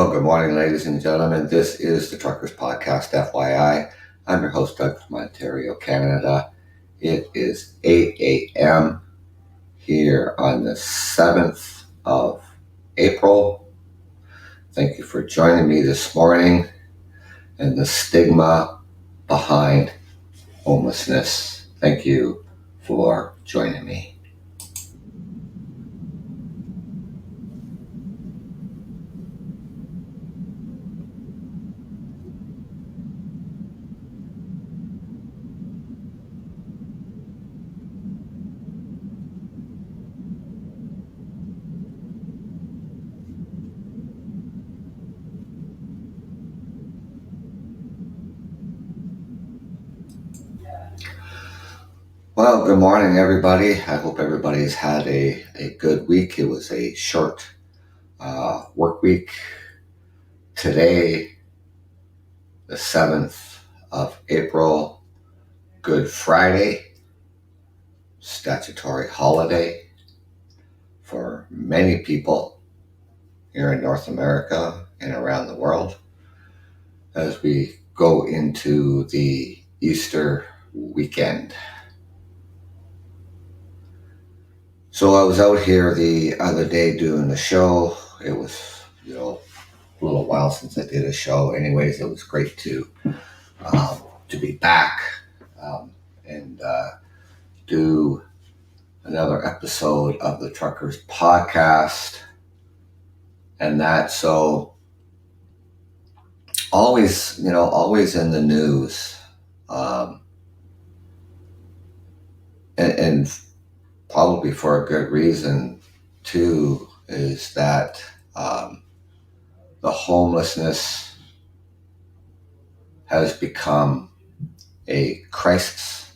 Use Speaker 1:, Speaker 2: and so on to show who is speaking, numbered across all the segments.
Speaker 1: Well, good morning, ladies and gentlemen. This is the Truckers Podcast, FYI. I'm your host, Doug from Ontario, Canada. It is 8 a.m. here on the 7th of April. Thank you for joining me this morning and the stigma behind homelessness. Thank you for joining me. Well, good morning, everybody. I hope everybody's had a good week. It was a short work week. Today, the 7th of April, Good Friday, statutory holiday for many people here in North America and around the world as we go into the Easter weekend. So I was out here the other day doing the show. It was, a little while since I did a show. Anyways, it was great to be back and do another episode of the Truckers Podcast. And that, so always in the news. And probably for a good reason too, is that the homelessness has become a crisis.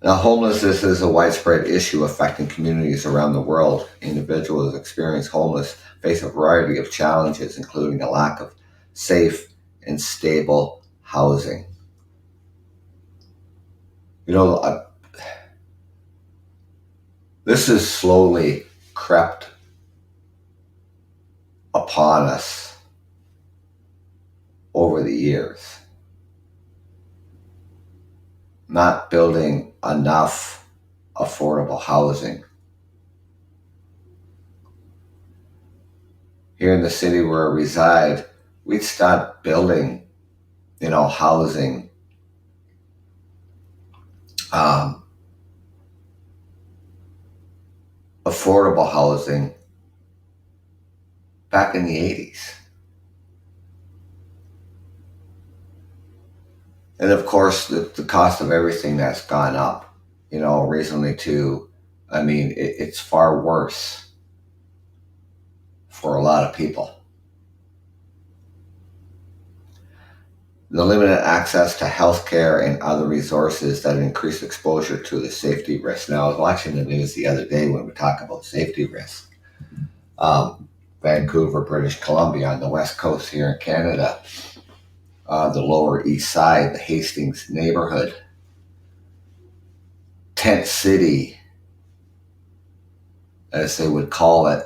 Speaker 1: Now, homelessness is a widespread issue affecting communities around the world. Individuals experiencing homeless face a variety of challenges, including a lack of safe and stable housing. This has slowly crept upon us over the years. Not building enough affordable housing. Here in the city where I reside, we'd start building, housing affordable housing back in the 80s. And of course, the cost of everything that's gone up, recently too. It's far worse for a lot of people. The limited access to healthcare and other resources that increase exposure to the safety risk. Now, I was watching the news the other day when we talk about safety risk. Vancouver, British Columbia, on the west coast here in Canada, the Lower East Side, the Hastings neighborhood, tent city, as they would call it,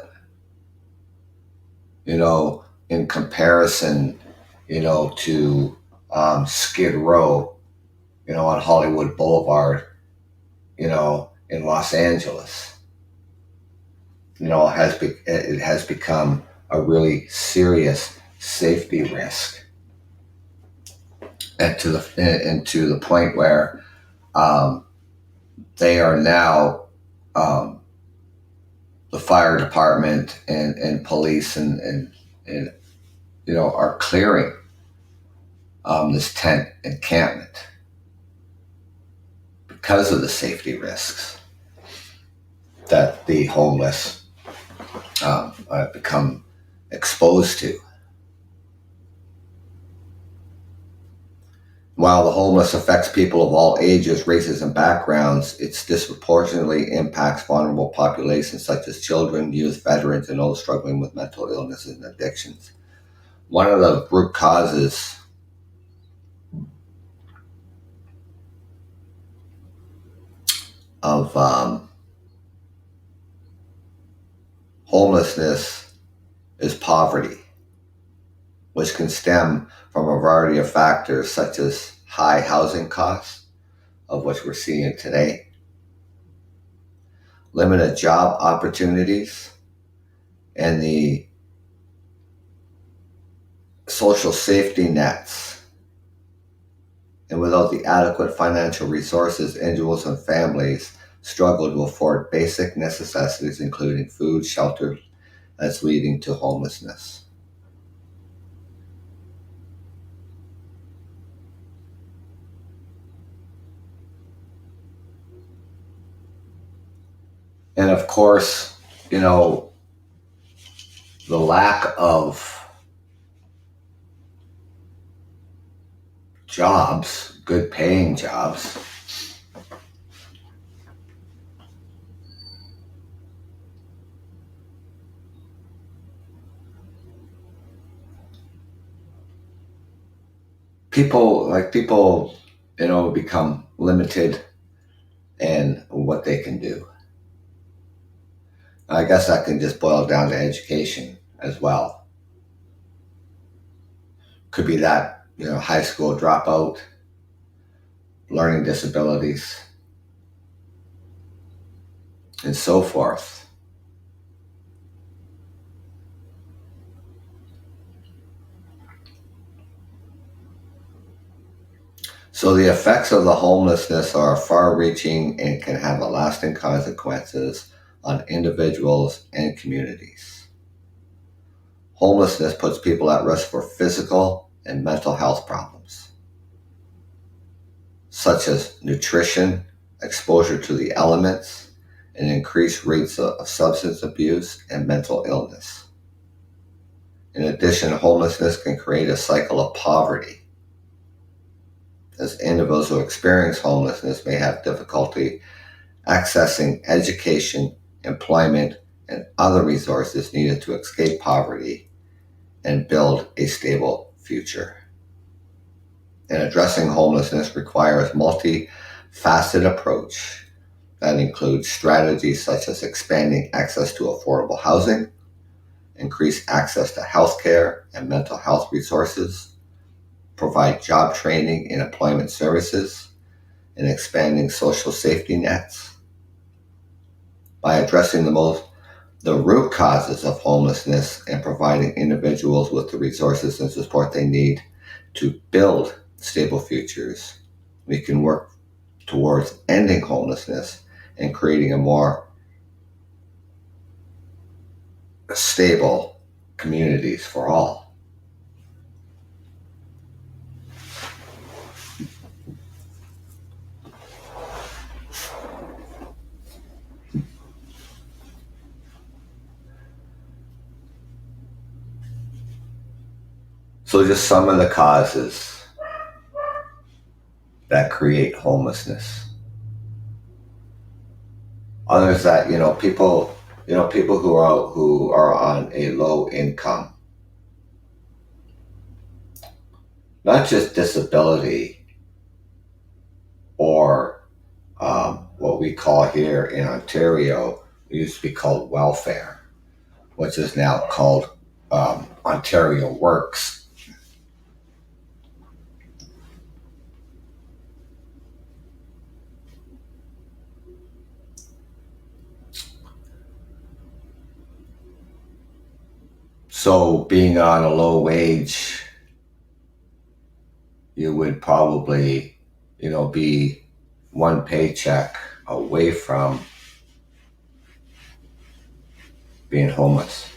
Speaker 1: in comparison, to Skid Row, on Hollywood Boulevard, in Los Angeles. It has become a really serious safety risk, and to the point where they are now the fire department and police and are clearing this tent encampment because of the safety risks that the homeless become exposed to. While the homeless affects people of all ages, races, and backgrounds, it disproportionately impacts vulnerable populations such as children, youth, veterans, and those struggling with mental illnesses and addictions. One of the root causes of homelessness is poverty, which can stem from a variety of factors such as high housing costs, of which we're seeing today, limited job opportunities, and the social safety nets. And without the adequate financial resources, individuals and families struggle to afford basic necessities, including food, shelter, that's leading to homelessness. And of course, the lack of jobs, good paying jobs, people become limited in what they can do. I guess that can just boil down to education as well. Could be that, high school dropout, learning disabilities, and so forth. So the effects of the homelessness are far-reaching and can have lasting consequences on individuals and communities. Homelessness puts people at risk for physical and mental health problems, such as nutrition, exposure to the elements, and increased rates of substance abuse and mental illness. In addition, homelessness can create a cycle of poverty, as individuals who experience homelessness may have difficulty accessing education, employment, and other resources needed to escape poverty and build a stable future. And addressing homelessness requires a multifaceted approach that includes strategies such as expanding access to affordable housing, increase access to healthcare and mental health resources, provide job training and employment services, and expanding social safety nets. By addressing the root causes of homelessness and providing individuals with the resources and support they need to build stable futures, we can work towards ending homelessness and creating a more stable communities for all. So just some of the causes that create homelessness. Others that, people who are on a low income, not just disability or what we call here in Ontario, it used to be called welfare, which is now called Ontario Works. So being on a low wage, you would probably, be one paycheck away from being homeless.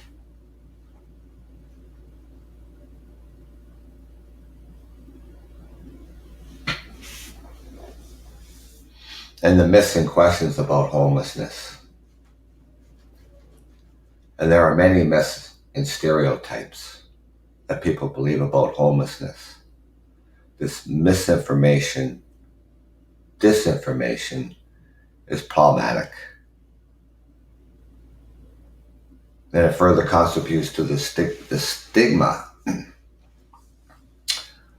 Speaker 1: And the myths and questions about homelessness. And there are many myths and stereotypes that people believe about homelessness. This misinformation, disinformation is problematic. And it further contributes to the stigma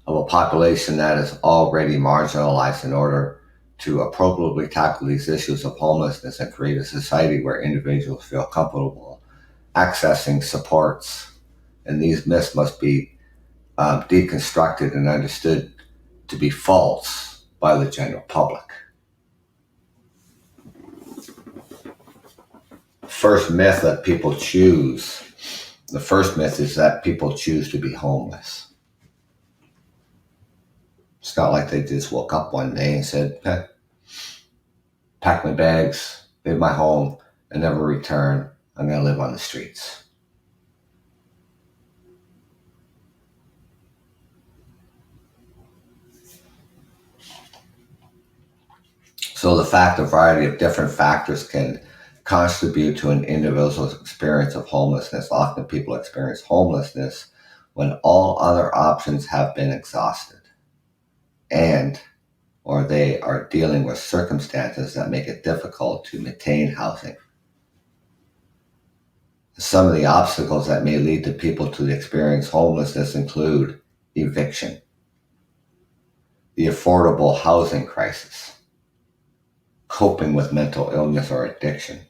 Speaker 1: of a population that is already marginalized in order to appropriately tackle these issues of homelessness and create a society where individuals feel comfortable accessing supports. And these myths must be deconstructed and understood to be false by the general public. First myth that people choose. The first myth is that people choose to be homeless. It's not like they just woke up one day and said, pack my bags, leave my home, and never return. I'm going to live on the streets. So the fact a variety of different factors can contribute to an individual's experience of homelessness. Often people experience homelessness when all other options have been exhausted and or they are dealing with circumstances that make it difficult to maintain housing. Some of the obstacles that may lead to people to experience homelessness include eviction, the affordable housing crisis, coping with mental illness or addiction,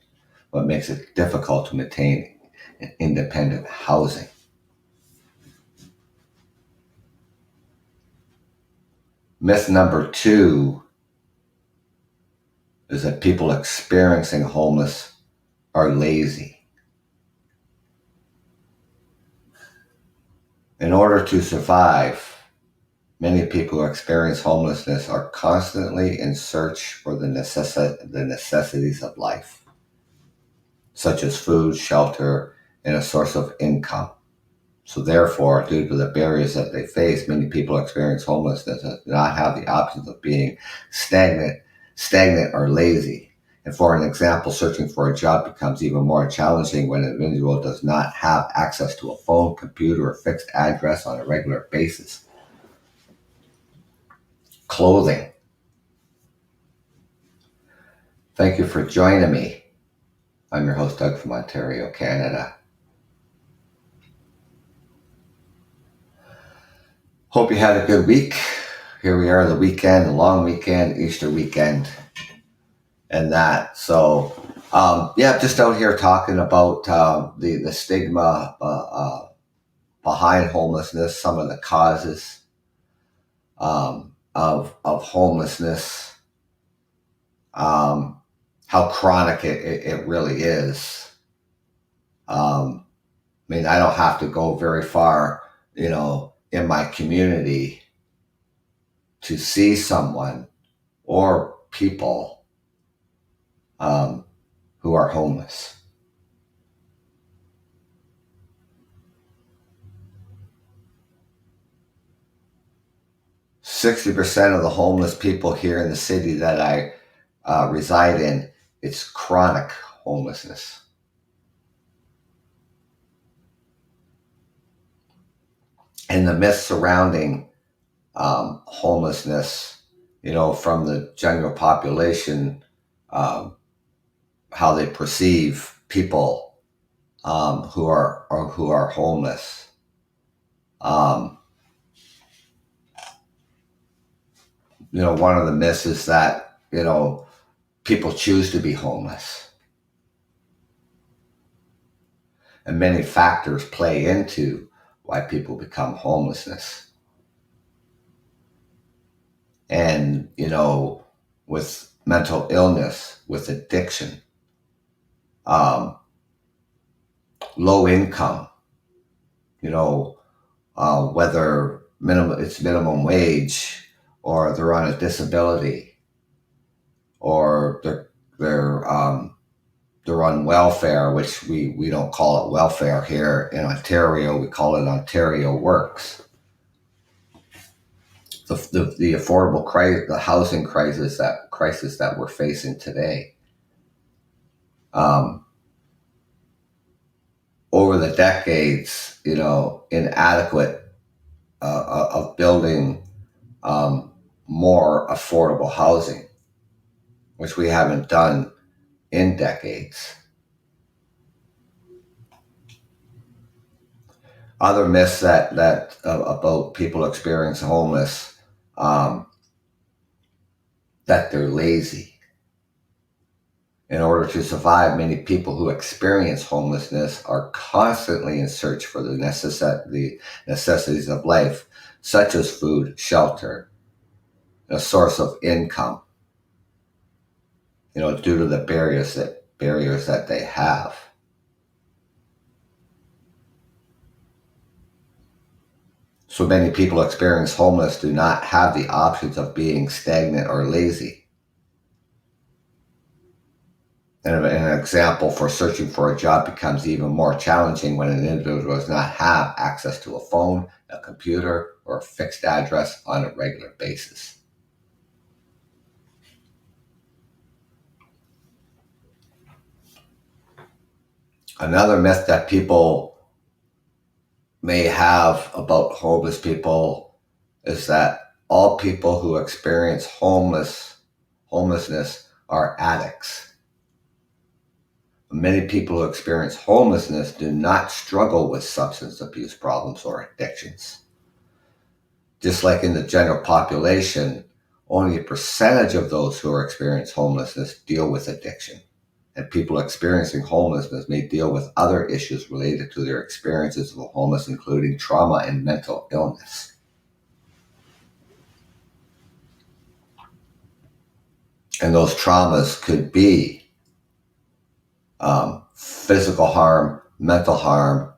Speaker 1: what makes it difficult to maintain independent housing. Myth number 2 is that people experiencing homeless are lazy. In order to survive, many people who experience homelessness are constantly in search for the necessities of life, such as food, shelter, and a source of income. So therefore, due to the barriers that they face, many people experience homelessness and do not have the options of being stagnant or lazy. And for an example, searching for a job becomes even more challenging when an individual does not have access to a phone, computer, or fixed address on a regular basis. Clothing. Thank you for joining me. I'm your host, Doug from Ontario, Canada. Hope you had a good week. Here we are, the weekend, the long weekend, Easter weekend, and that. So, just out here talking about the stigma behind homelessness, some of the causes of homelessness, how chronic it really is. I don't have to go very far, in my community to see someone or people who are homeless. %60 of the homeless people here in the city that I reside in, it's chronic homelessness. And the myths surrounding homelessness, from the general population, how they perceive people who are homeless. One of the myths is that people choose to be homeless, and many factors play into why people become homelessness. And with mental illness, with addiction, low income, whether it's minimum wage, or they're on a disability, or they're on welfare, which we don't call it welfare here in Ontario. We call it Ontario Works. The affordable crisis, the housing crisis that we're facing today. Over the decades, inadequate of building more affordable housing, which we haven't done in decades. Other myths that about people experiencing homeless, that they're lazy. In order to survive, many people who experience homelessness are constantly in search for the necessities of life, such as food, shelter, a source of income, due to the barriers that they have. So many people experience homeless do not have the options of being stagnant or lazy. And an example for searching for a job becomes even more challenging when an individual does not have access to a phone, a computer, or a fixed address on a regular basis. Another myth that people may have about homeless people is that all people who experience homelessness are addicts. Many people who experience homelessness do not struggle with substance abuse problems or addictions. Just like in the general population, only a percentage of those who experience homelessness deal with addiction. And people experiencing homelessness may deal with other issues related to their experiences of homelessness, including trauma and mental illness. And those traumas could be physical harm, mental harm,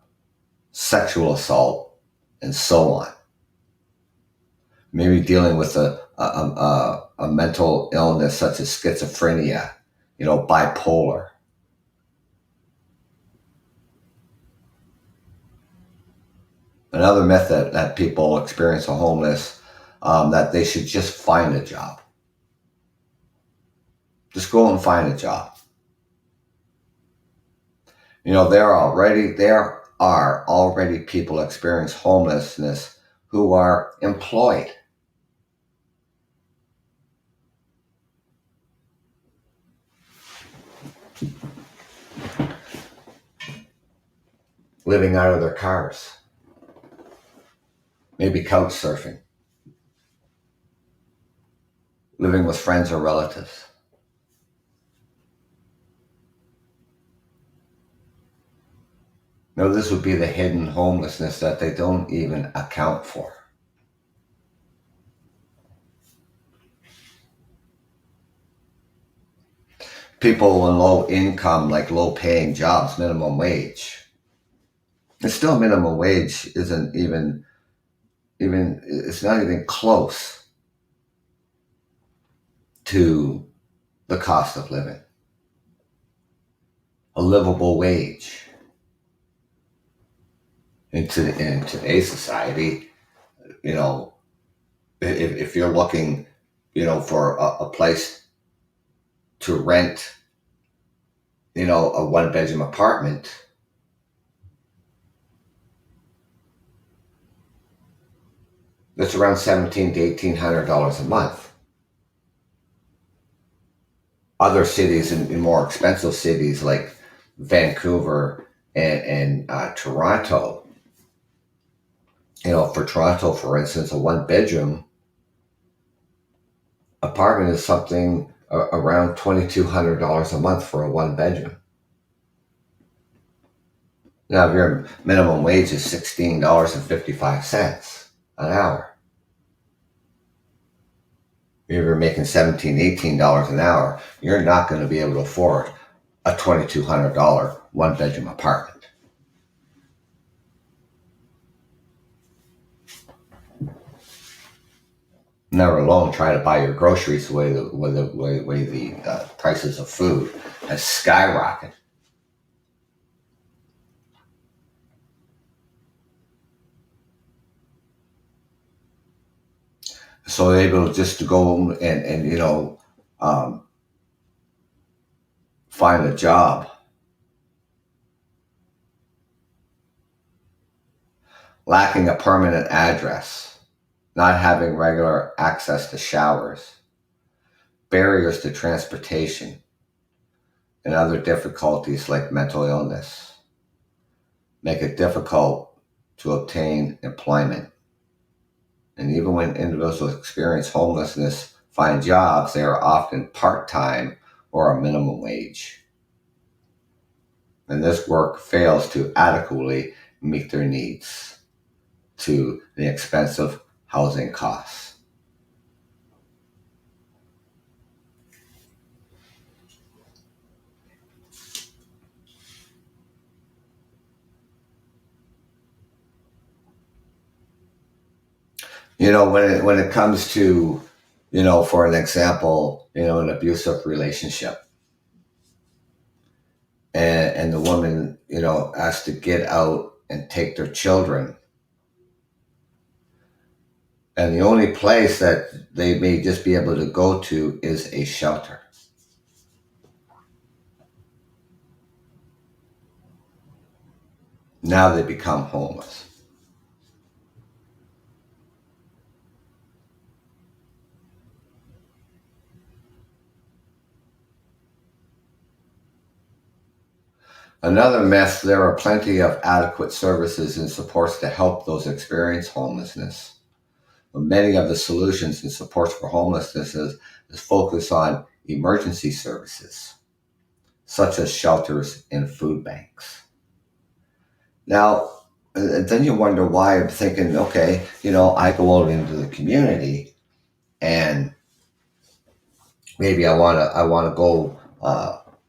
Speaker 1: sexual assault, and so on. Maybe dealing with a mental illness such as schizophrenia, bipolar. Another myth that people experience a homeless, that they should just find a job. Just go and find a job. There are already people experience homelessness who are employed. Living out of their cars. Maybe couch surfing. Living with friends or relatives. This would be the hidden homelessness that they don't even account for. People in low income, like low paying jobs, minimum wage. And still minimum wage isn't even it's not even close to the cost of living. A livable wage. In today's society, if you're looking, for a place to rent, a one-bedroom apartment, that's around $1,700 to $1,800 a month. Other cities, in more expensive cities like Vancouver and Toronto, for Toronto, for instance, a one-bedroom apartment is something around $2,200 a month for a one-bedroom. Now, if your minimum wage is $16.55 an hour, if you're making $17, $18 an hour, you're not going to be able to afford a $2,200 one-bedroom apartment. Never alone try to buy your groceries the way the prices of food has skyrocketed. So they're able just to go and find a job. Lacking a permanent address, not having regular access to showers, barriers to transportation, and other difficulties like mental illness make it difficult to obtain employment. And even when individuals experience homelessness, find jobs, they are often part-time or a minimum wage. And this work fails to adequately meet their needs to the expense of housing costs. When it comes to, for an example, an abusive relationship, and the woman, has to get out and take their children, and the only place that they may just be able to go to is a shelter. Now they become homeless. Another myth: there are plenty of adequate services and supports to help those experience homelessness. But many of the solutions and supports for homelessness is focused on emergency services, such as shelters and food banks. Now, and then you wonder why. I'm thinking, okay, I go out into the community, and maybe I want to go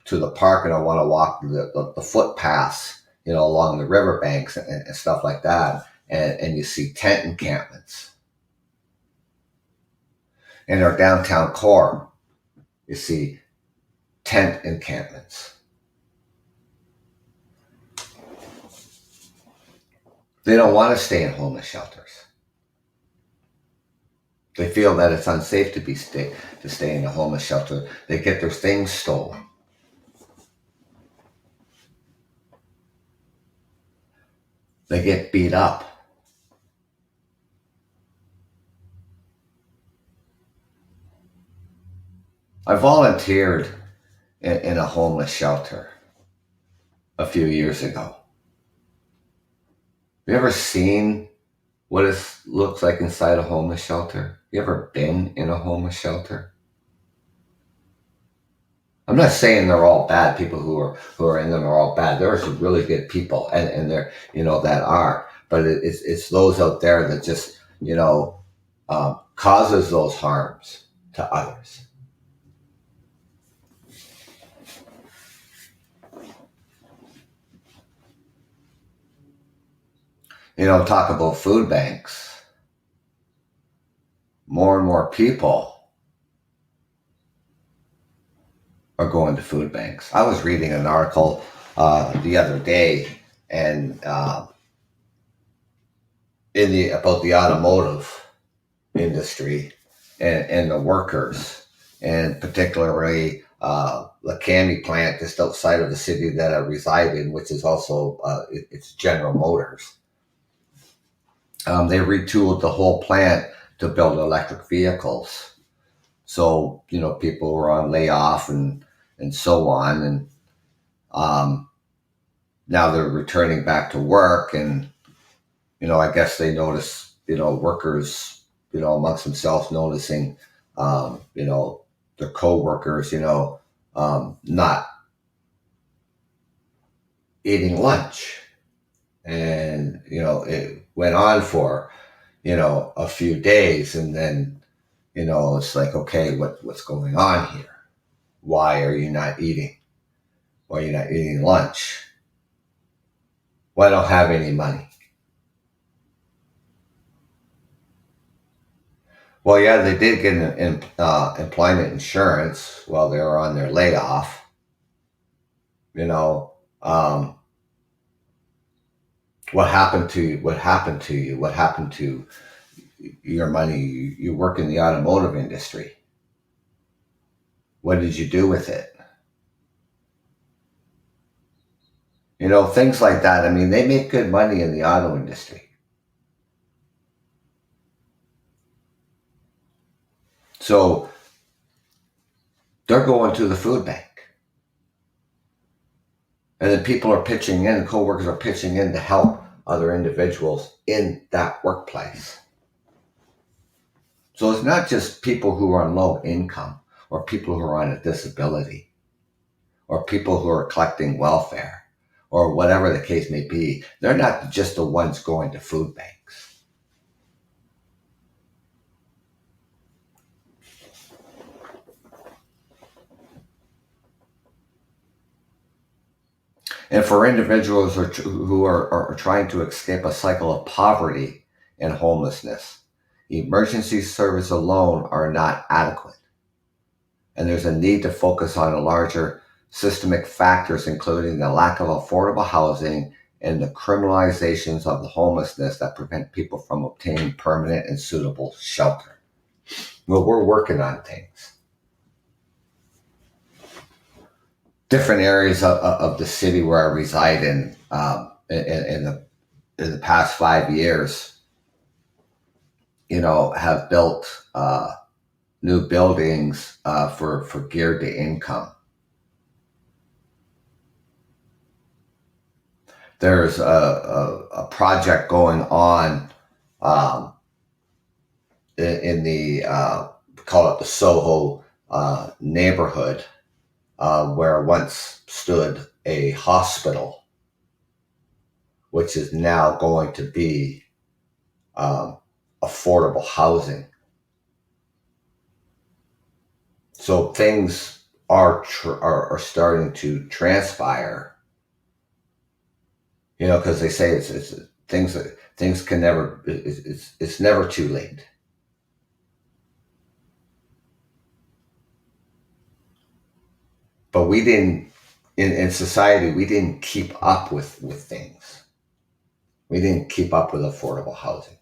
Speaker 1: to the park, and I want to walk the footpaths, along the riverbanks and stuff like that. And you see tent encampments in our downtown core. You see tent encampments. They don't want to stay in homeless shelters. They feel that it's unsafe to stay in a homeless shelter. They get their things stolen. They get beat up. I volunteered in a homeless shelter a few years ago. Have you ever seen what it looks like inside a homeless shelter? You ever been in a homeless shelter? I'm not saying they're all bad. People who are in them are all bad. There are some really good people, and there that are. But it's those out there that just causes those harms to others. Talk about food banks. More and more people are going to food banks. I was reading an article the other day, and about the automotive industry and the workers, and particularly the candy plant just outside of the city that I reside in, which is also it's General Motors. They retooled the whole plant to build electric vehicles. So people were on layoff and so on, and now they're returning back to work, and I guess they notice workers amongst themselves noticing their co-workers not eating lunch, and it went on for a few days, and then it's like, okay, what's going on here? Why are you not eating? Why are you not eating lunch? Well, I don't have any money. Well, yeah, they did get an employment insurance while they were on their layoff. You know, um, what happened to you? What happened to you? What happened to your money? You work in the automotive industry. What did you do with it? Things like that. I mean, they make good money in the auto industry. So they're going to the food bank. And then people are pitching in, coworkers are pitching in to help other individuals in that workplace. So it's not just people who are on low income or people who are on a disability or people who are collecting welfare or whatever the case may be. They're not just the ones going to food banks. And for individuals who are trying to escape a cycle of poverty and homelessness, emergency services alone are not adequate. And there's a need to focus on a larger systemic factors, including the lack of affordable housing and the criminalizations of the homelessness that prevent people from obtaining permanent and suitable shelter. Well, we're working on things. Different areas of the city where I reside in the past 5 years, have built new buildings for geared to income. There's a project going on in the call it the Soho neighborhood, where once stood a hospital, which is now going to be affordable housing. So things are starting to transpire, because they say it's things can never it's never too late. But we didn't in society we didn't keep up with things. We didn't keep up with affordable housing.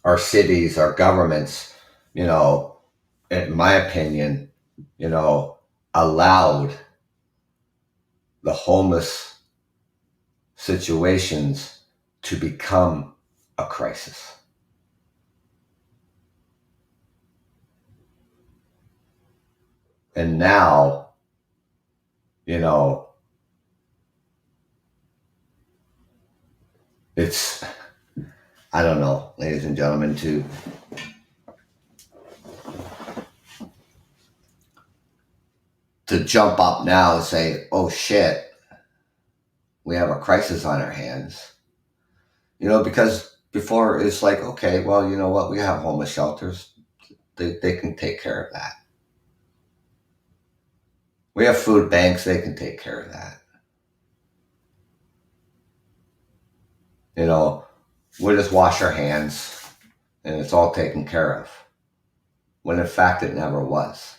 Speaker 1: Our cities, our governments, in my opinion, allowed the homeless situations to become a crisis. And now, it's, I don't know, ladies and gentlemen, to jump up now and say, oh shit, we have a crisis on our hands. Because before it's like, okay, well, you know what, we have homeless shelters. They can take care of that. We have food banks, they can take care of that. We just wash our hands and it's all taken care of. When in fact it never was.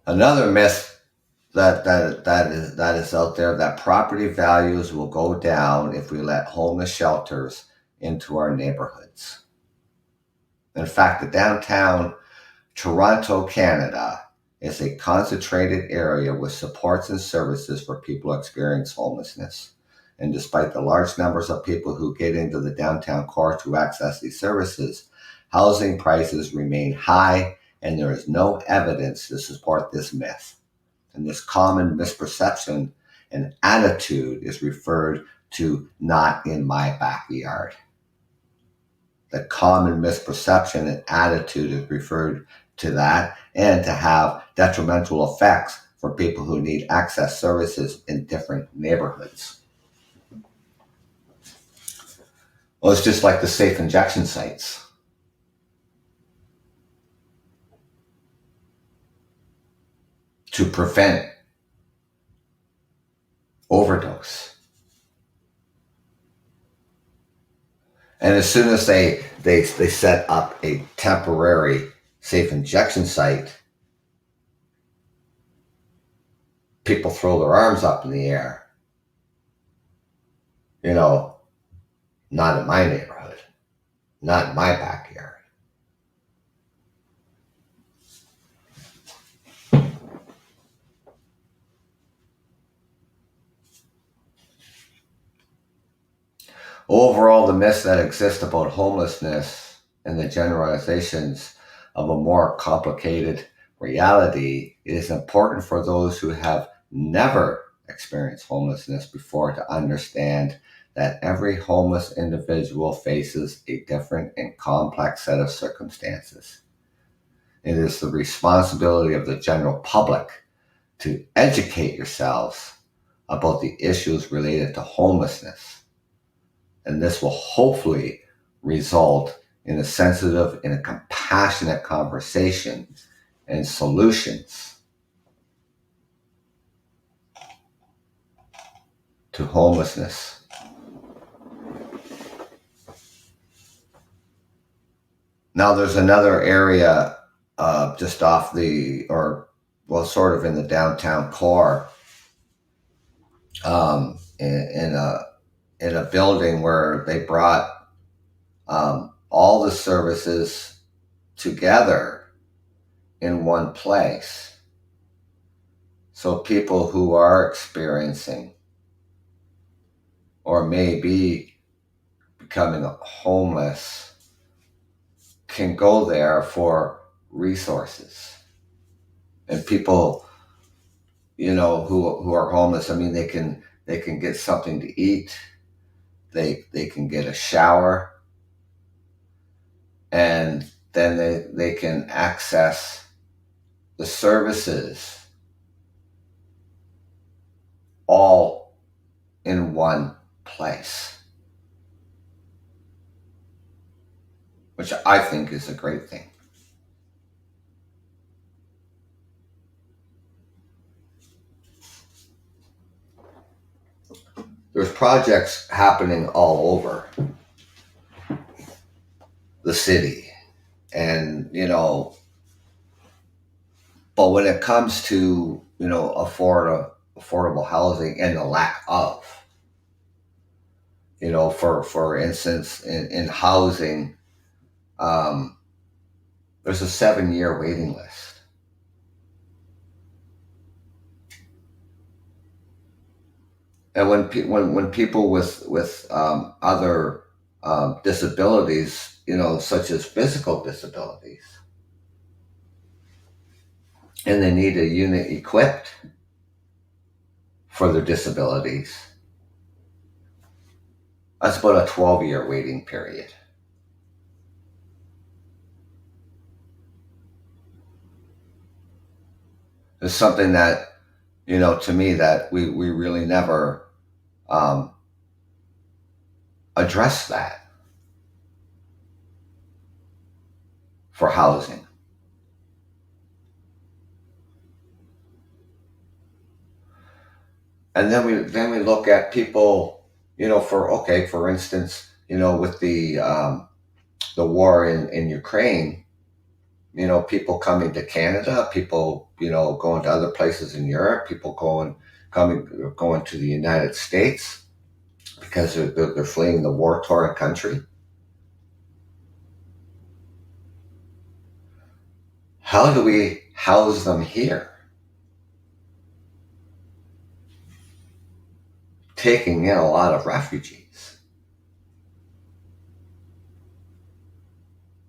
Speaker 1: Another myth that is out there, that property values will go down if we let homeless shelters into our neighborhoods. In fact, the downtown Toronto, Canada, is a concentrated area with supports and services for people who experience homelessness. And despite the large numbers of people who get into the downtown core to access these services, housing prices remain high, and there is no evidence to support this myth. And this common misperception and attitude is referred to not in my backyard. The common misperception and attitude is referred to that, and to have detrimental effects for people who need access services in different neighborhoods. Well, it's just like the safe injection sites. To prevent overdose. And as soon as they set up a temporary safe injection site, people throw their arms up in the air. Not in my neighborhood, not in my backyard. Overall, the myths that exist about homelessness and the generalizations of a more complicated reality, it is important for those who have never experienced homelessness before to understand that every homeless individual faces a different and complex set of circumstances. It is the responsibility of the general public to educate yourselves about the issues related to homelessness. And this will hopefully result in a sensitive and a compassionate conversation and solutions to homelessness. Now, there's another area just off sort of in the downtown core, in a building where they brought all the services together in one place. So people who are experiencing or may be becoming homeless can go there for resources. And people, who are homeless, I mean, they can get something to eat, they can get a shower, and then they can access the services all in one place, which I think is a great thing. There's projects happening all over the city, and but when it comes to affordable housing and the lack of, for instance, in housing, there's a 7-year waiting list. And when people with other disabilities, such as physical disabilities, and they need a unit equipped for their disabilities, that's about a 12-year waiting period. It's something that, to me, that we really never address that for housing. And then we look at people, for instance, with the war in Ukraine, people coming to Canada, people, going to other places in Europe, people going to the United States because they're fleeing the war-torn country. How do we house them here? Taking in a lot of refugees.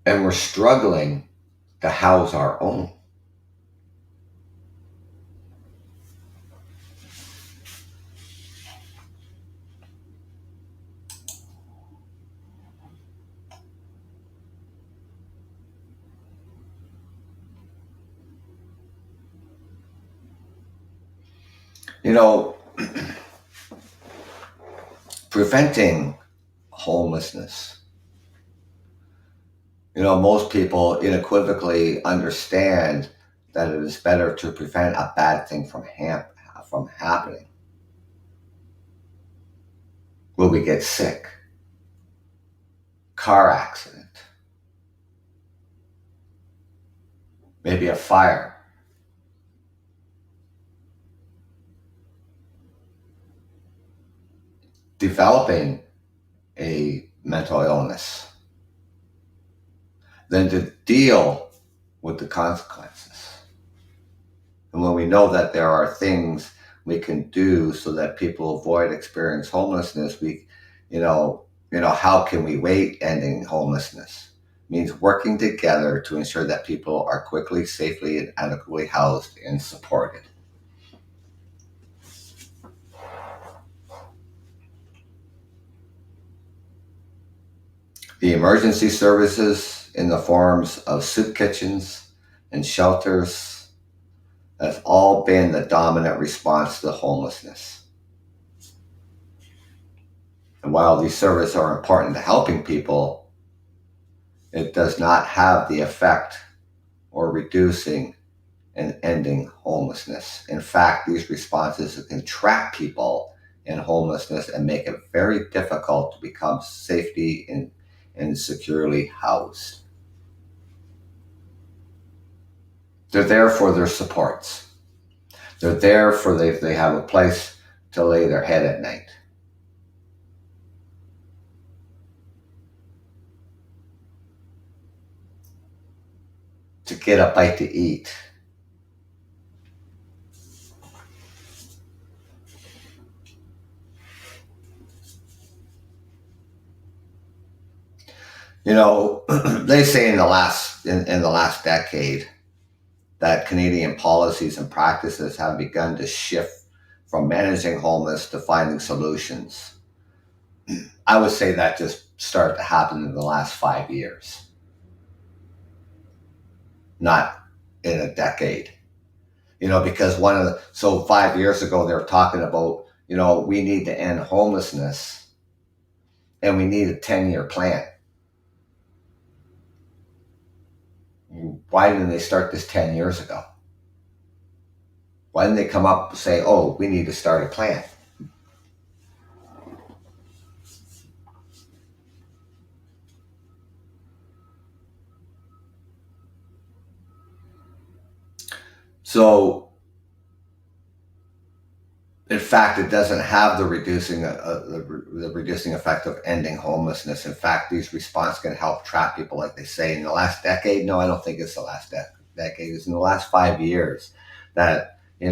Speaker 1: And we're struggling to house our own. Preventing homelessness. Most people unequivocally understand that it is better to prevent a bad thing from happening. Will we get sick? Car accident? Maybe a fire? Developing a mental illness? Then to deal with the consequences. And when we know that there are things we can do so that people avoid experiencing homelessness, how can we wait ending homelessness? means working together to ensure that people are quickly, safely, and adequately housed and supported. The emergency services in the forms of soup kitchens and shelters have all been the dominant response to homelessness. And while these services are important to helping people, it does not have the effect or reducing and ending homelessness. In fact, these responses can trap people in homelessness and make it very difficult to become safely and securely housed. They're there for their supports. They're there for they have a place to lay their head at night. To get a bite to eat. You know, they say in the last decade that Canadian policies and practices have begun to shift from managing homeless to finding solutions. I would say that just started to happen in the last 5 years, not in a decade. Because so 5 years ago they were talking about, we need to end homelessness and we need a 10-year plan. Why didn't they start this 10 years ago? Why didn't they come up and say, oh, we need to start a plan? So, in fact, it doesn't have the reducing effect of ending homelessness. In fact, these responses can help trap people, like they say. In the last decade, no, I don't think it's the last decade. It's in the last 5 years that we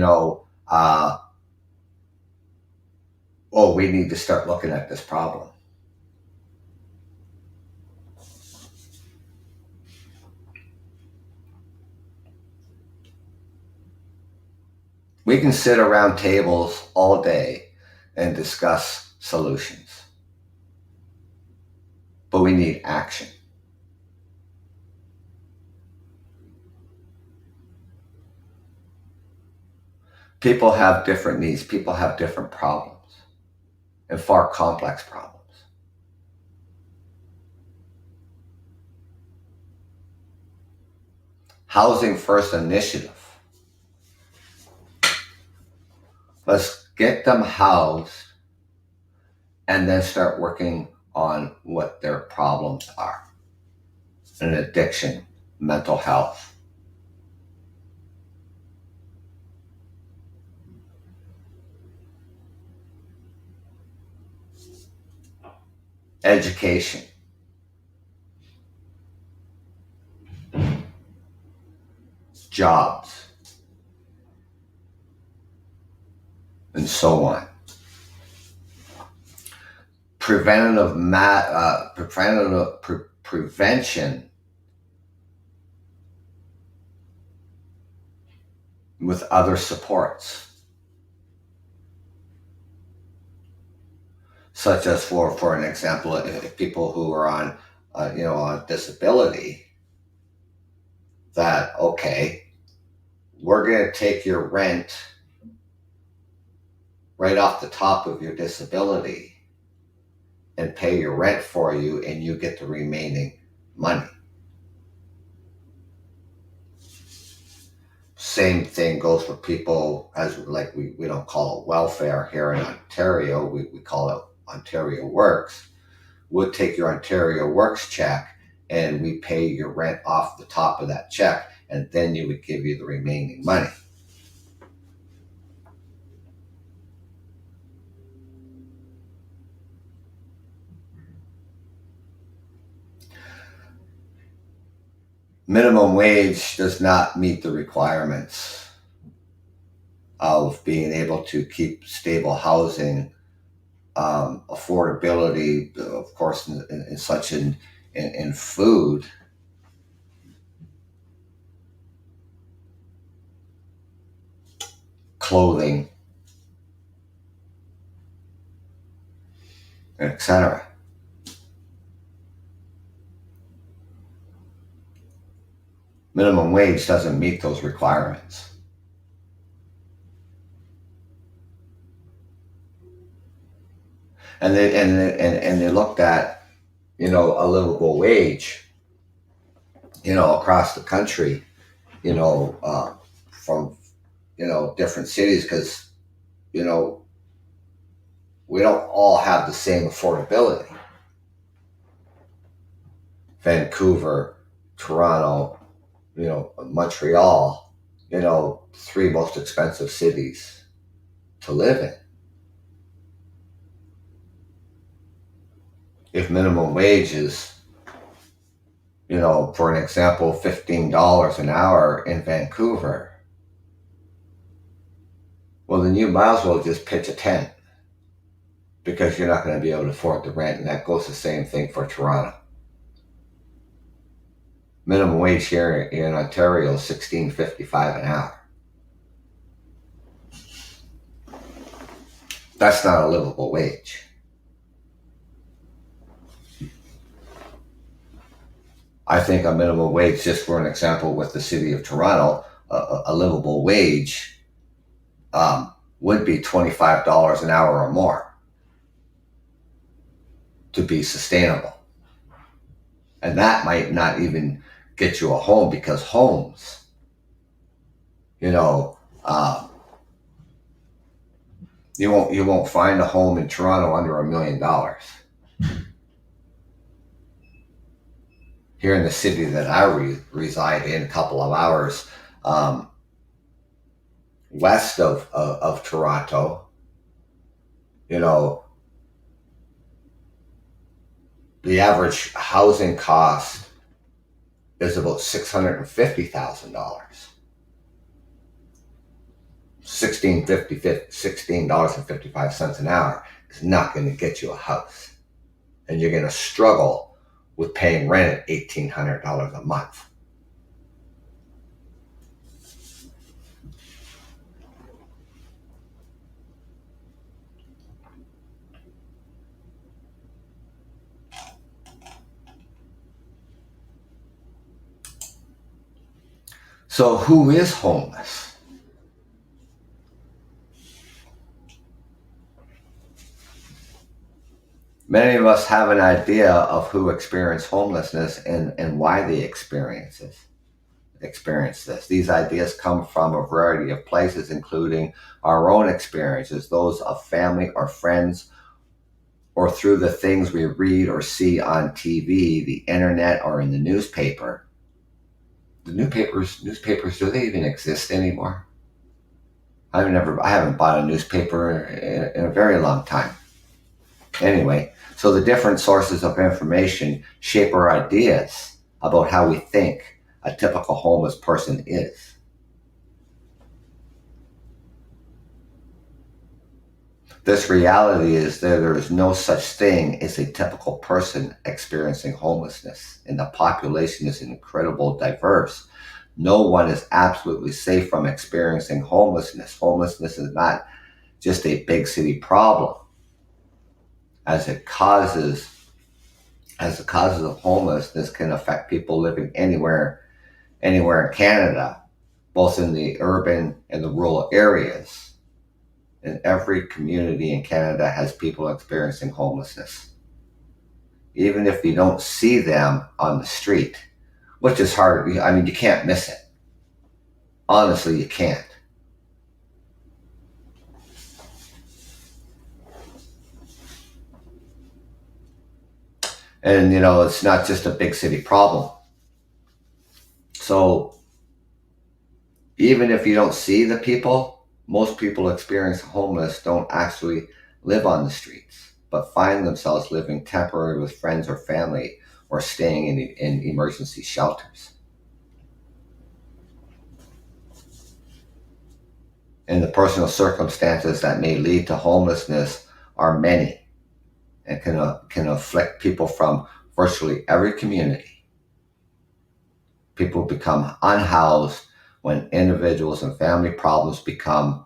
Speaker 1: need to start looking at this problem. We can sit around tables all day and discuss solutions, but we need action. People have different needs. People have different problems and far complex problems. Housing First Initiative. Let's get them housed and then start working on what their problems are. An addiction, mental health. Education. Jobs. And so on. Prevention with other supports, such as for an example, if people who are on on disability, that okay, we're going to take your rent right off the top of your disability and pay your rent for you, and you get the remaining money. Same thing goes for people, as like we don't call it welfare here in Ontario, we call it Ontario Works. We'll take your Ontario Works check and we pay your rent off the top of that check, and then you would give you the remaining money. Minimum wage does not meet the requirements of being able to keep stable housing, affordability, of course, in food. clothing, etc. Minimum wage doesn't meet those requirements. And they looked at, a livable wage, across the country, from, different cities, because, we don't all have the same affordability. Vancouver, Toronto, Montreal, three most expensive cities to live in. If minimum wage is, for an example, $15 an hour in Vancouver, well, then you might as well just pitch a tent, because you're not going to be able to afford the rent. And that goes the same thing for Toronto. Minimum wage here in Ontario is $16.55 an hour. That's not a livable wage. I think a minimum wage, just for an example with the city of Toronto, a livable wage would be $25 an hour or more to be sustainable. And that might not even get you a home, because homes, you won't find a home in Toronto under $1 million. Here in the city that I reside in, a couple of hours west of Toronto, the average housing cost is about $650,000. $16.55 an hour is not going to get you a house, and you're going to struggle with paying rent at $1,800 a month. So who is homeless? Many of us have an idea of who experience homelessness and why they experience this. These ideas come from a variety of places, including our own experiences, those of family or friends, or through the things we read or see on TV, the internet, or in the newspaper. The newspapers, do they even exist anymore? I haven't bought a newspaper in a very long time. Anyway, so the different sources of information shape our ideas about how we think a typical homeless person is. This reality is that there is no such thing as a typical person experiencing homelessness, and the population is incredibly diverse. No one is absolutely safe from experiencing homelessness. Homelessness is not just a big city problem, as the causes of homelessness can affect people living anywhere in Canada, both in the urban and the rural areas. And every community in Canada has people experiencing homelessness, even if you don't see them on the street, which is hard. I mean, you can't miss it. Honestly, you can't. And, it's not just a big city problem. So even if you don't see the people, most people experiencing homeless don't actually live on the streets, but find themselves living temporarily with friends or family, or staying in emergency shelters. And the personal circumstances that may lead to homelessness are many, and can afflict people from virtually every community. People become unhoused when individuals and family problems become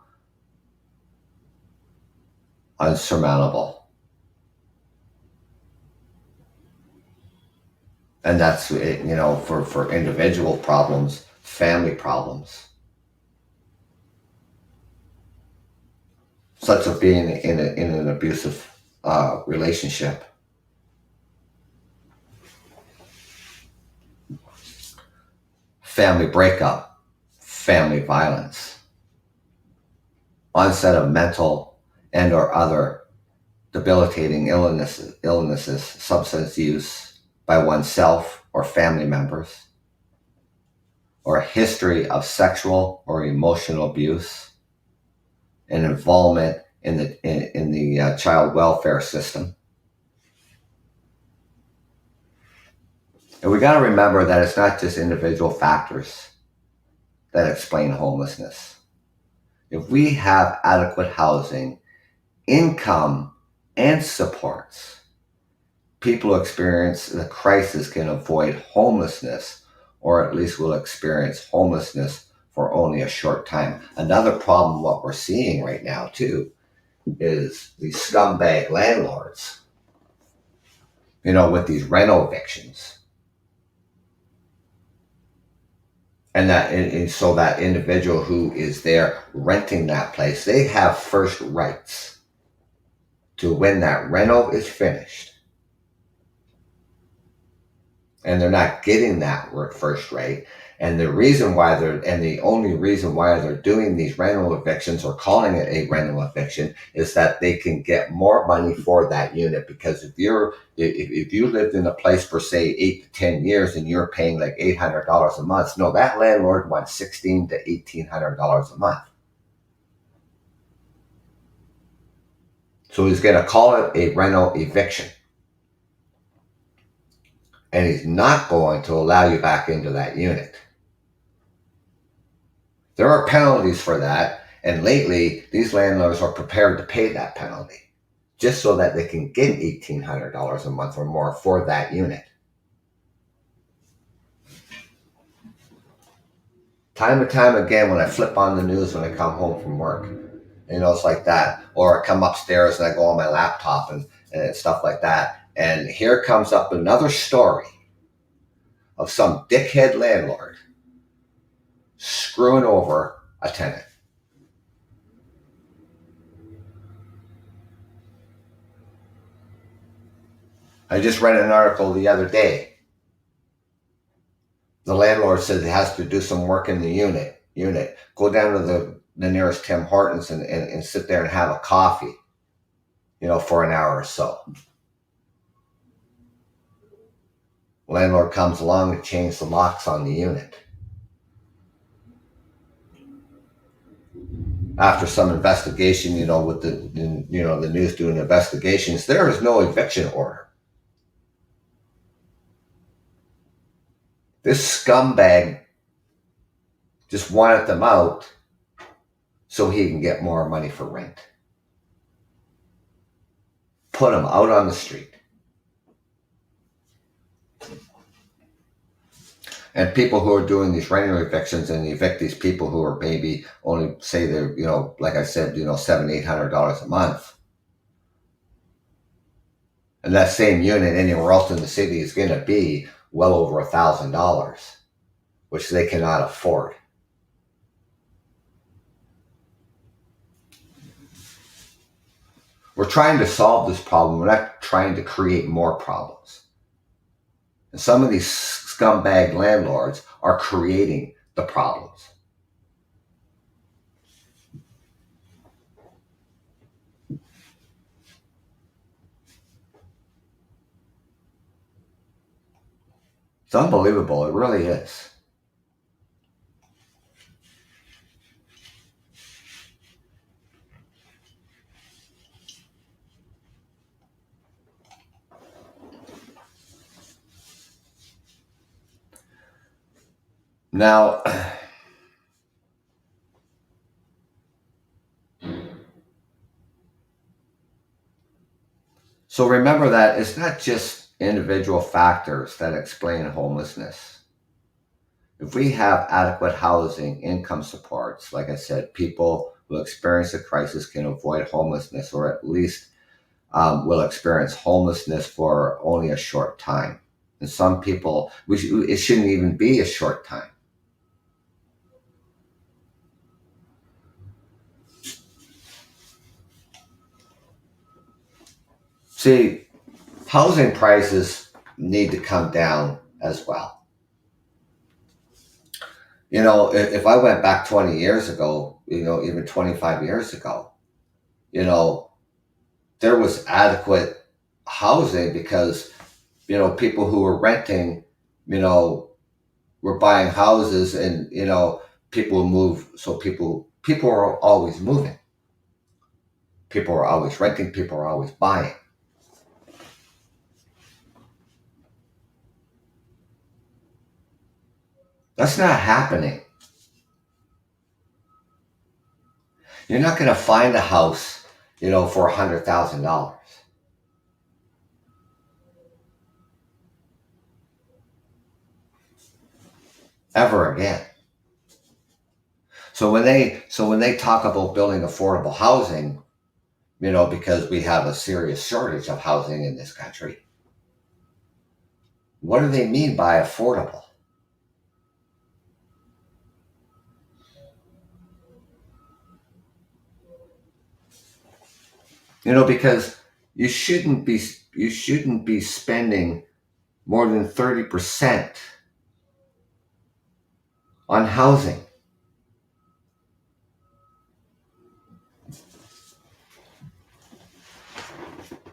Speaker 1: unsurmountable. And that's it, for individual problems, family problems, such as being in an abusive relationship, family breakup, family violence, onset of mental and or other debilitating illnesses, substance use by oneself or family members, or a history of sexual or emotional abuse, and involvement in the child welfare system. And we got to remember that it's not just individual factors that explain homelessness. If we have adequate housing, income, and supports, people who experience the crisis can avoid homelessness, or at least will experience homelessness for only a short time. Another problem, what we're seeing right now too, is these scumbag landlords, with these rental evictions. And so that individual who is there renting that place, they have first rights to when that rental is finished. And they're not getting that first right. And the only reason why they're doing these rental evictions or calling it a rental eviction is that they can get more money for that unit. Because if you lived in a place for say 8 to 10 years and you're paying like $800 a month, no, that landlord wants $1,600 to $1,800 a month. So he's going to call it a rental eviction. And he's not going to allow you back into that unit. There are penalties for that, and lately these landlords are prepared to pay that penalty just so that they can get $1,800 a month or more for that unit. Time and time again, when I flip on the news when I come home from work, it's like that. Or I come upstairs and I go on my laptop and stuff like that. And here comes up another story of some dickhead landlord screwing over a tenant. I just read an article the other day. The landlord says he has to do some work in the unit. Go down to the nearest Tim Hortons and sit there and have a coffee, for an hour or so. Landlord comes along and changes the locks on the unit. After some investigation, with the news doing investigations, there is no eviction order. This scumbag just wanted them out so he can get more money for rent. Put them out on the street. And people who are doing these rental evictions and evict these people who are maybe only say they're, like I said, $700, $800 a month. And that same unit anywhere else in the city is going to be well over $1,000, which they cannot afford. We're trying to solve this problem. We're not trying to create more problems. And some of these scumbag landlords are creating the problems. It's unbelievable. It really is. Now, so remember that it's not just individual factors that explain homelessness. If we have adequate housing, income supports, like I said, people will experience a crisis can avoid homelessness, or at least will experience homelessness for only a short time. And some people, it shouldn't even be a short time. See, housing prices need to come down as well. If I went back 20 years ago, even 25 years ago, you know, there was adequate housing because, people who were renting, you know, were buying houses, and, people move. So people are always moving. People are always renting. People are always buying. That's not happening. You're not going to find a house, for $100,000 ever again. So when they talk about building affordable housing, because we have a serious shortage of housing in this country, what do they mean by affordable? Because you shouldn't be spending more than 30% on housing.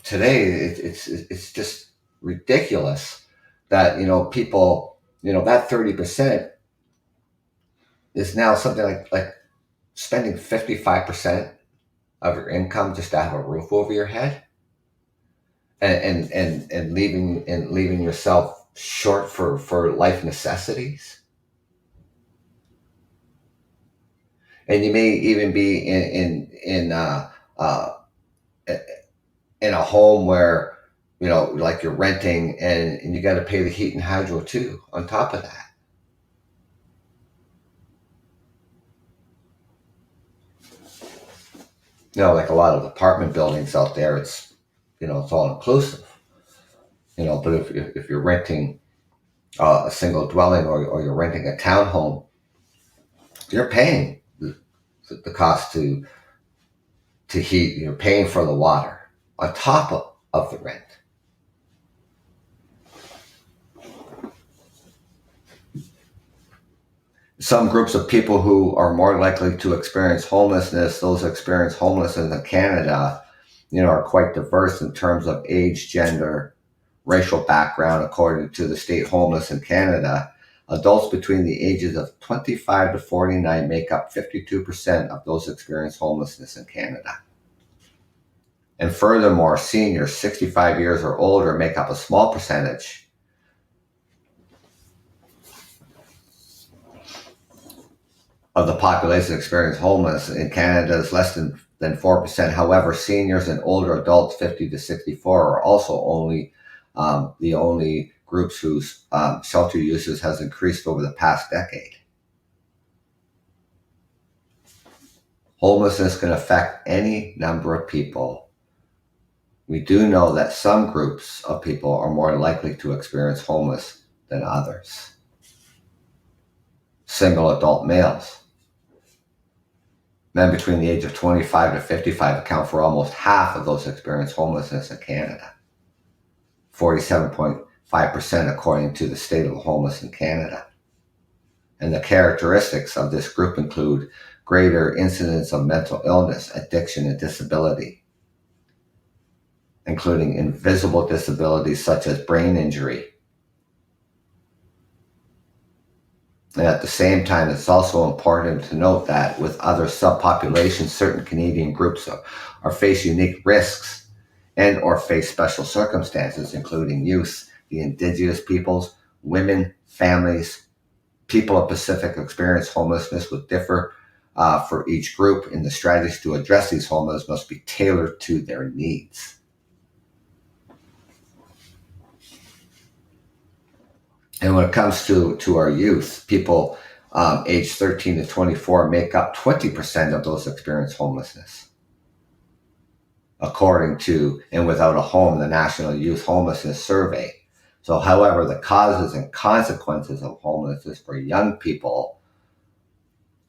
Speaker 1: Today, it's just ridiculous that, people, that 30% is now something like spending 55% of your income just to have a roof over your head, and leaving yourself short for life necessities. And you may even be uh, in a home where, like, you're renting, and you got to pay the heat and hydro too on top of that. Like a lot of apartment buildings out there, it's all inclusive. But if you're renting a single dwelling, or you're renting a townhome, you're paying the cost to heat. You're paying for the water on top of the rent. Some groups of people who are more likely to experience homelessness, those who experience homelessness in Canada, are quite diverse in terms of age, gender, racial background. According to the state homeless in Canada, adults between the ages of 25 to 49 make up 52% of those experience homelessness in Canada. And furthermore, seniors 65 years or older make up a small percentage of the population experience homeless. In Canada, is less than 4%. However, seniors and older adults 50 to 64 are also the only groups whose shelter uses has increased over the past decade. Homelessness can affect any number of people. We do know that some groups of people are more likely to experience homeless than others. Single adult males. Men between the age of 25 to 55 account for almost half of those experience homelessness in Canada. 47.5% according to the State of the Homeless in Canada. And the characteristics of this group include greater incidence of mental illness, addiction, and disability, including invisible disabilities such as brain injury. And at the same time, it's also important to note that with other subpopulations, certain Canadian groups are face unique risks and or face special circumstances, including youth, the Indigenous peoples, women, families. People of Pacific experience homelessness would differ for each group, and the strategies to address these homeless must be tailored to their needs. And when it comes to our youth, people age 13 to 24 make up 20% of those experience homelessness. According to And Without a Home, the National Youth Homelessness Survey. So, however, the causes and consequences of homelessness for young people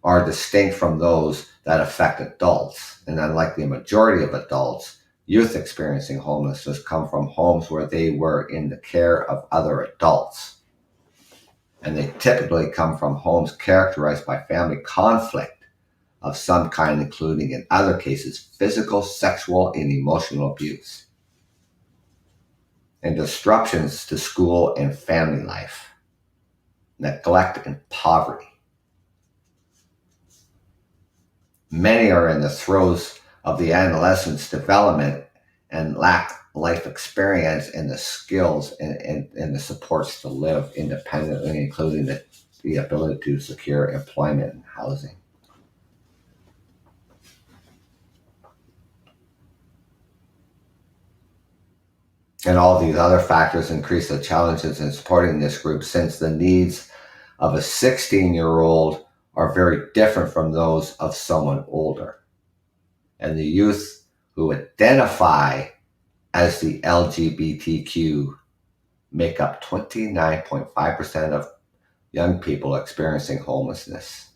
Speaker 1: are distinct from those that affect adults. And unlike the majority of adults, youth experiencing homelessness come from homes where they were in the care of other adults. And they typically come from homes characterized by family conflict of some kind, including, in other cases, physical, sexual, and emotional abuse, and disruptions to school and family life, neglect, and poverty. Many are in the throes of the adolescent's development and lack life experience and the skills and the supports to live independently, including the ability to secure employment and housing. And all these other factors increase the challenges in supporting this group, since the needs of a 16-year-old are very different from those of someone older. And the youth who identify as the LGBTQ make up 29.5% of young people experiencing homelessness.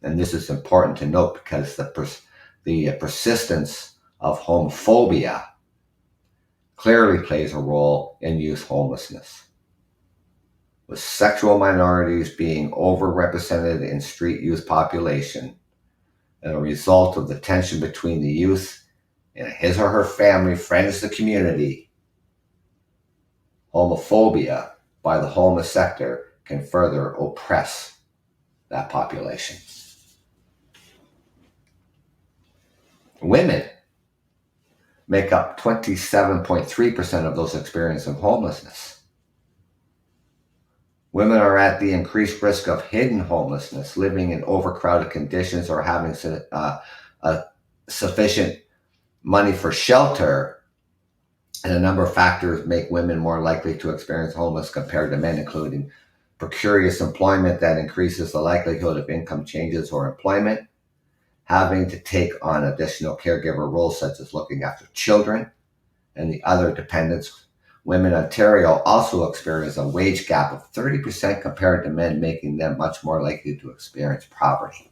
Speaker 1: And this is important to note because the persistence of homophobia clearly plays a role in youth homelessness, with sexual minorities being overrepresented in street youth population and a result of the tension between the youth and his or her family, friends, the community. Homophobia by the homeless sector can further oppress that population. Women make up 27.3% of those experiencing homelessness. Women are at the increased risk of hidden homelessness, living in overcrowded conditions, or having sufficient money for shelter. And a number of factors make women more likely to experience homelessness compared to men, including precarious employment that increases the likelihood of income changes or employment, having to take on additional caregiver roles such as looking after children and the other dependents. Women in Ontario also experience a wage gap of 30% compared to men, making them much more likely to experience poverty.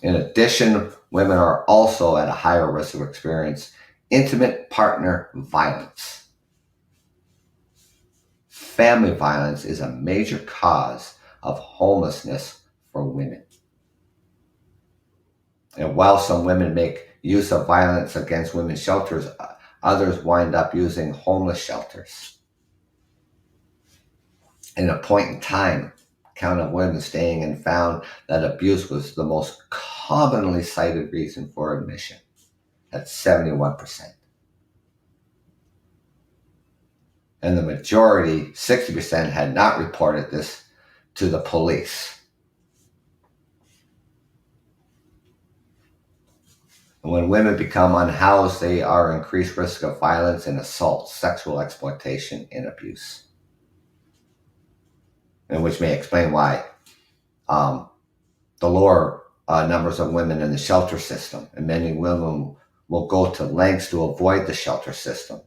Speaker 1: In addition, women are also at a higher risk of experience intimate partner violence. Family violence is a major cause of homelessness for women. And while some women make use of violence against women's shelters, others wind up using homeless shelters. In a point in time, count of women staying and found that abuse was the most commonly cited reason for admission, at 71%. And the majority, 60%, had not reported this to the police. And when women become unhoused, they are increased risk of violence and assault, sexual exploitation, and abuse. And which may explain why the lower numbers of women in the shelter system, and many women will go to lengths to avoid the shelter system,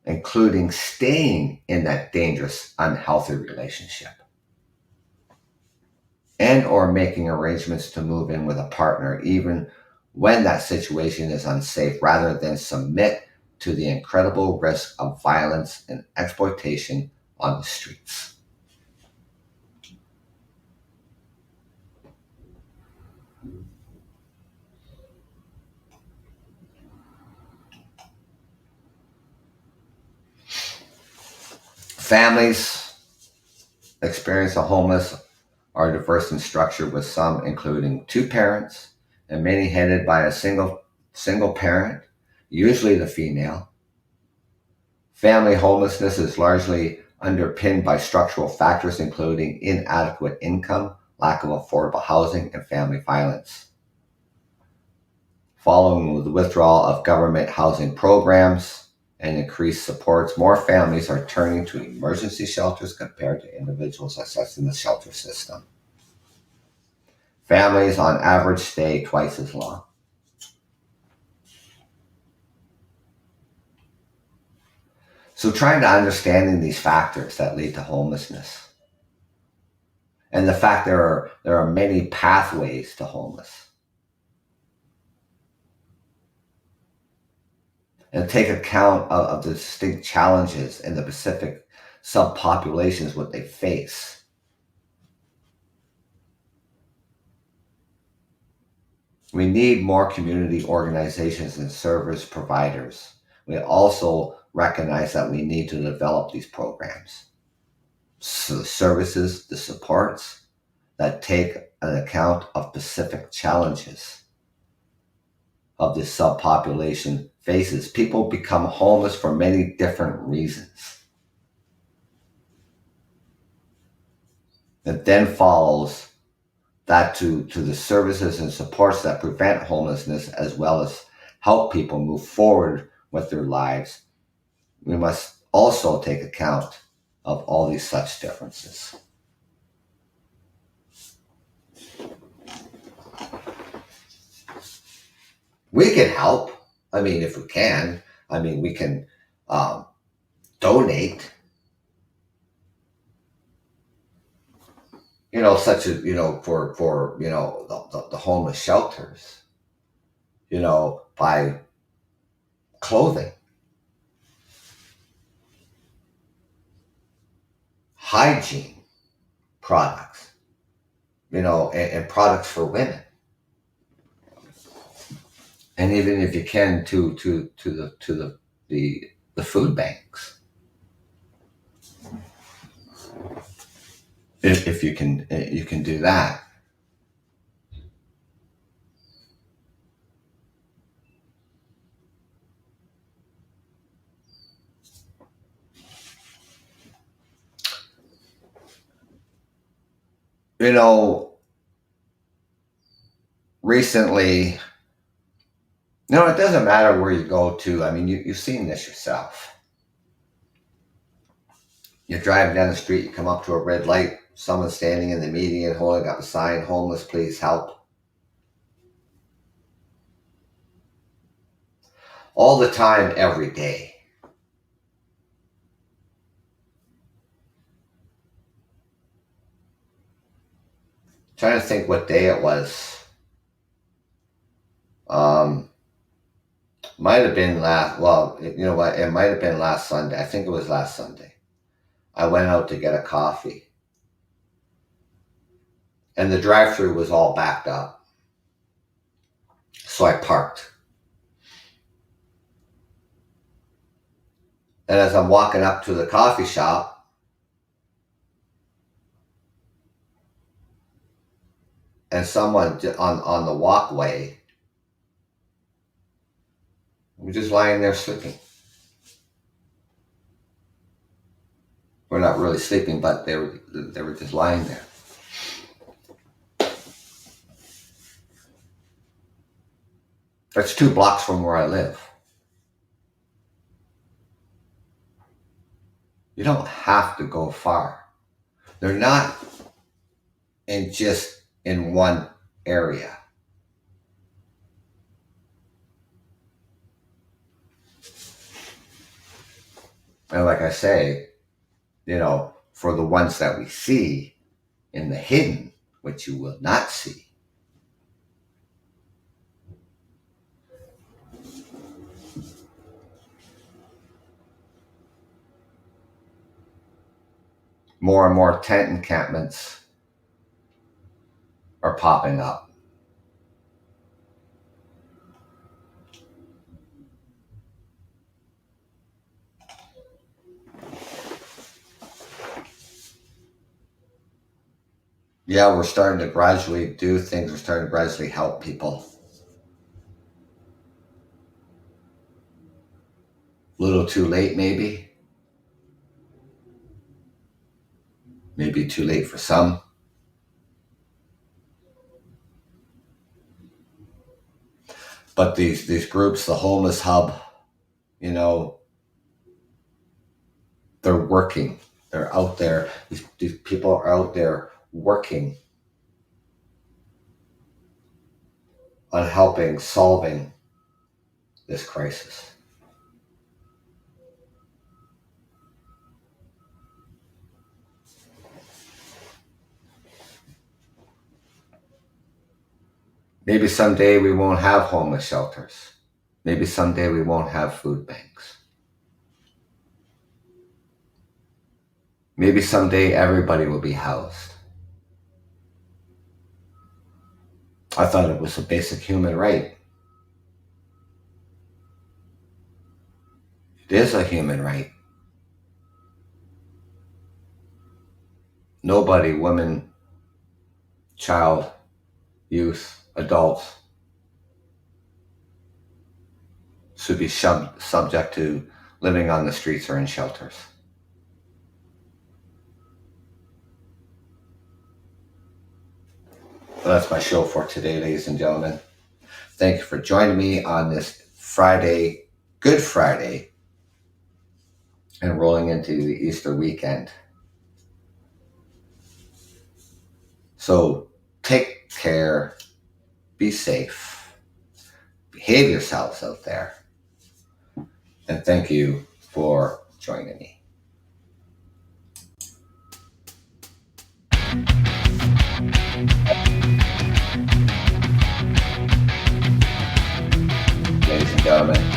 Speaker 1: including staying in that dangerous, unhealthy relationship, and or making arrangements to move in with a partner even when that situation is unsafe, rather than submit to the incredible risk of violence and exploitation on the streets. Families experience a homeless are diverse in structure, with some including two parents and many headed by a single parent, usually the female. Family homelessness is largely underpinned by structural factors including inadequate income, lack of affordable housing, and family violence. Following the withdrawal of government housing programs and increased supports, more families are turning to emergency shelters compared to individuals accessing the shelter system. Families on average stay twice as long. So trying to understanding these factors that lead to homelessness and the fact there are many pathways to homeless, and take account of the distinct challenges in the Pacific subpopulations what they face. We need more community organizations and service providers. We also recognize that we need to develop these programs. So the services, the supports that take an account of specific challenges of this subpopulation faces. People become homeless for many different reasons. It then follows that to the services and supports that prevent homelessness as well as help people move forward with their lives. We must also take account of all these such differences. We can help. I mean, if we can. I mean, we can donate. Such as, for the homeless shelters, buy clothing, hygiene products, and products for women. And even if you can to the food banks. If you can do that. Recently, it doesn't matter where you go to. I mean, you've seen this yourself. You're driving down the street, you come up to a red light, someone's standing in the median holding up a sign, homeless, please help. All the time, every day. Trying to think what day it was. Might have been you know what? It might have been last Sunday. I think it was last Sunday. I went out to get a coffee. And the drive-thru was all backed up. So I parked. And as I'm walking up to the coffee shop, and someone on the walkway was just lying there sleeping. We're not really sleeping, but they were just lying there. That's 2 blocks from where I live. You don't have to go far. They're not just in one area. And like I say, for the ones that we see in the hidden, which you will not see. More and more tent encampments are popping up. Yeah, we're starting to gradually do things. We're starting to gradually help people. A little too late, maybe. Maybe too late for some. But these groups, the homeless hub, They're working. They're out there. These people are out there working on helping, solving this crisis. Maybe someday we won't have homeless shelters. Maybe someday we won't have food banks. Maybe someday everybody will be housed. I thought it was a basic human right. It is a human right. Nobody, woman, child, youth, adults, should be subject to living on the streets or in shelters. Well, that's my show for today, ladies and gentlemen. Thank you for joining me on this Friday, Good Friday, and rolling into the Easter weekend. So take care, be safe, behave yourselves out there, and thank you for joining me. Ladies and gentlemen,